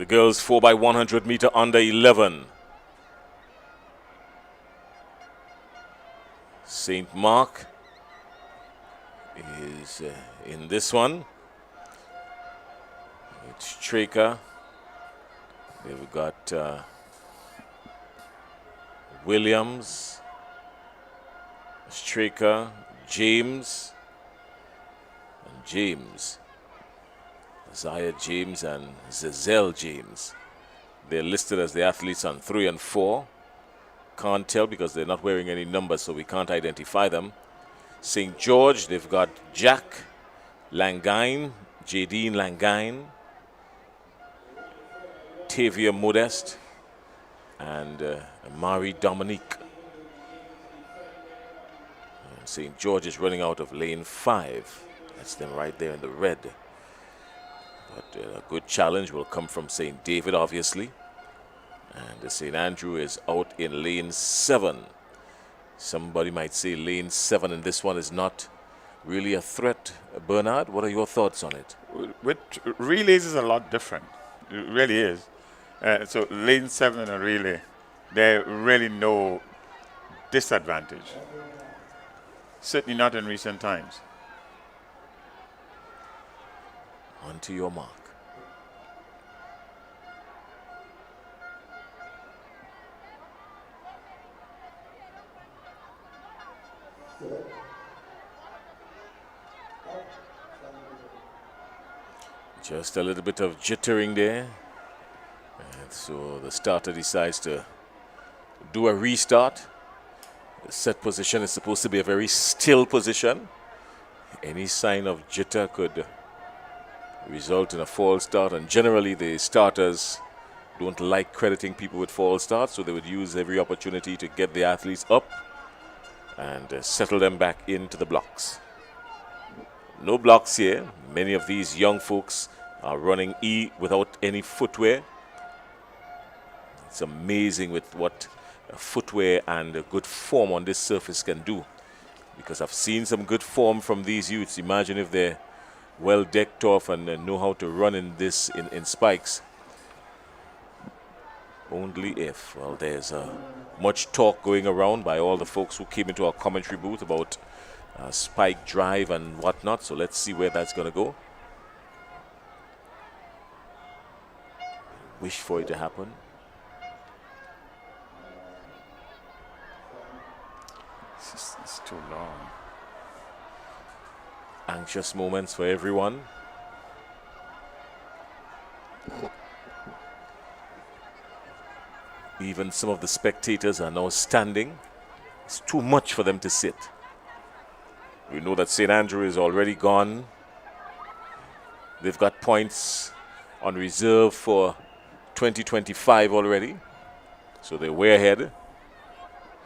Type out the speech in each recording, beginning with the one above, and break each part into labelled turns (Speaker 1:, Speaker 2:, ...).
Speaker 1: The girls 4x100 m under 11. St. Mark is in this one. It's Traker. They've got Williams, Straker, James, and James. Isaiah James and Zazelle James. They're listed as the athletes on 3 and 4. Can't tell because they're not wearing any numbers, so we can't identify them. St. George, they've got Jack Langine, Jadine Langine, Tavia Modest, and Marie Dominique. And St. George is running out of lane 5. That's them right there in the red. But a good challenge will come from St. David, obviously. And St. Andrew is out in lane 7. Somebody might say lane 7 and this one is not really a threat. Bernard, what are your thoughts on it?
Speaker 2: With relays is a lot different. It really is. So lane 7 in a relay, there's really no disadvantage. Certainly not in recent times.
Speaker 1: On to your mark. Just a little bit of jittering there. And so the starter decides to do a restart. The set position is supposed to be a very still position. Any sign of jitter could result in a false start, and generally the starters don't like crediting people with false starts, so they would use every opportunity to get the athletes up and settle them back into the blocks. No blocks here. Many of these young folks are running E without any footwear. It's amazing with what footwear and a good form on this surface can do, because I've seen some good form from these youths. Imagine if they're well decked off and know how to run in this in spikes. Only if. Well, there's much talk going around by all the folks who came into our commentary booth about spike drive and whatnot, so let's see where that's going to go. Wish for it to happen.
Speaker 2: It's too long.
Speaker 1: Anxious moments for everyone. Even some of the spectators are now standing. It's too much for them to sit. We know that St. Andrew is already gone. They've got points on reserve for 2025 already. So they're way ahead.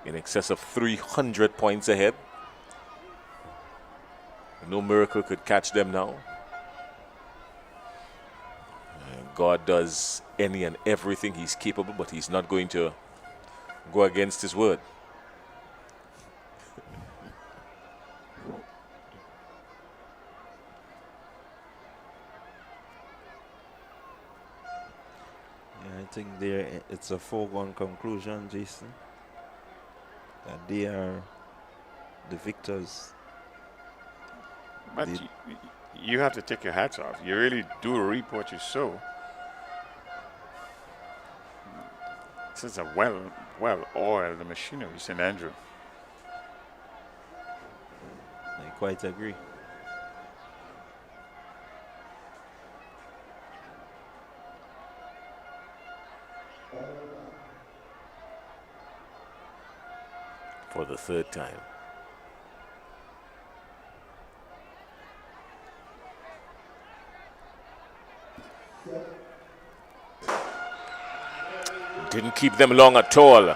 Speaker 1: In excess of 300 points ahead. No miracle could catch them now. God does any and everything. He's capable, but he's not going to go against his word.
Speaker 3: Yeah, I think it's a foregone conclusion, Jason, that they are the victors.
Speaker 2: But you have to take your hats off. You really do reap what you sow. This is a well-oiled machinery, St. Andrew.
Speaker 3: I quite agree.
Speaker 1: For the third time. Didn't keep them long at all.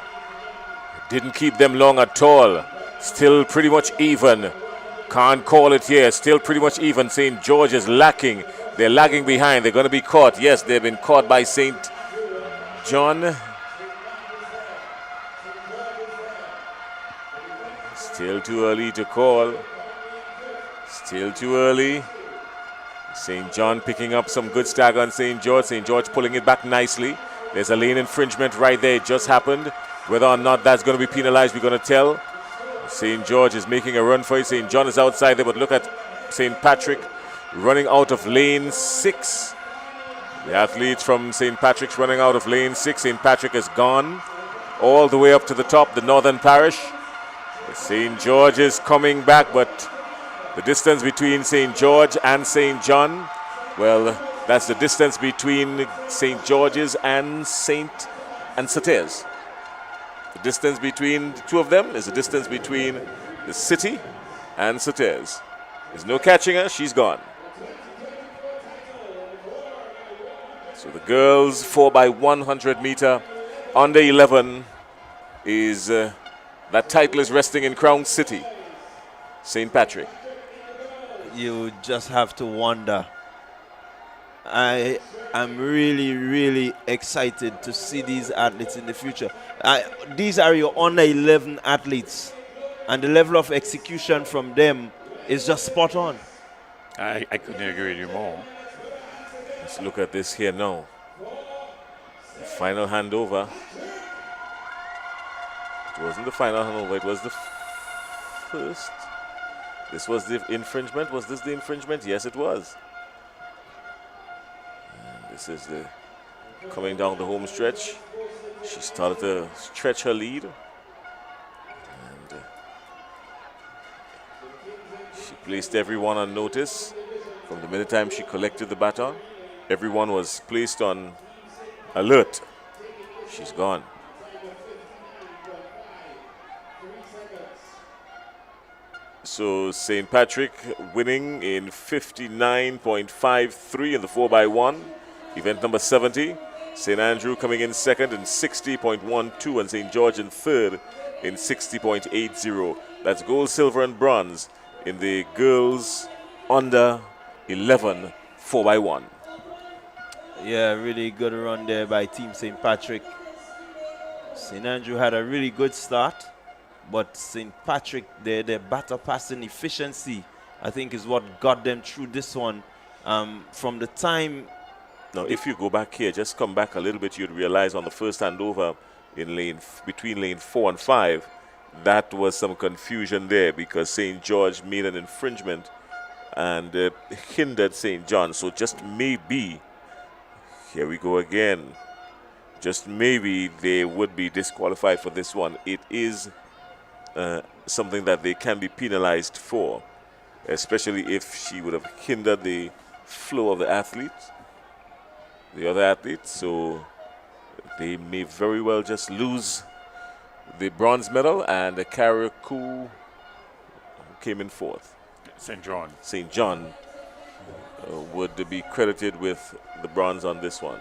Speaker 1: Didn't keep them long at all. Still pretty much even. Can't call it here. Still pretty much even. St. George is lacking. They're lagging behind. They're going to be caught. Yes, they've been caught by St. John. Still too early to call. Still too early. St. John picking up some good stagger on St. George. St. George pulling it back nicely. There's a lane infringement right there. It just happened. Whether or not that's going to be penalized, we're going to tell. St. George is making a run for it. St. John is outside there, but look at St. Patrick running out of lane 6. The athletes from St. Patrick's running out of lane 6. St. Patrick is gone all the way up to the top, the Northern Parish. St. George is coming back, but the distance between St. George and St. John, well, that's the distance between St. George's and St. Therese. The distance between the two of them is the distance between the city and St. Therese. There's no catching her, she's gone. So the girls 4x100 meter under 11 is that title is resting in Crown City, St. Patrick.
Speaker 3: You just have to wonder. I am really, really excited to see these athletes in the future. These are your under 11 athletes, and the level of execution from them is just spot on.
Speaker 2: I couldn't agree with you more.
Speaker 1: Let's look at this here now. The final handover. It wasn't the final handover, it was the first. This was the infringement. Was this the infringement? Yes, it was. And this is the coming down the home stretch. She started to stretch her lead. And she placed everyone on notice from the minute time she collected the baton. Everyone was placed on alert. She's gone. So St. Patrick winning in 59.53 in the 4x1, event number 70. St. Andrew coming in second in 60.12, and St. George in third in 60.80. That's gold, silver, and bronze in the girls under 11 4x1.
Speaker 3: Yeah, really good run there by Team St. Patrick. St. Andrew had a really good start, but St. Patrick, their batter passing efficiency, I think, is what got them through this one. From the time...
Speaker 1: Now, if you go back here, just come back a little bit, you'd realize on the first handover in between lane 4 and 5, that was some confusion there because St. George made an infringement and hindered St. John. So just maybe, here we go again, just maybe they would be disqualified for this one. It is something that they can be penalized for, especially if she would have hindered the flow of the other athletes. So they may very well just lose the bronze medal, and the carriacou came in fourth.
Speaker 2: St. John.
Speaker 1: St. John would be credited with the bronze on this one.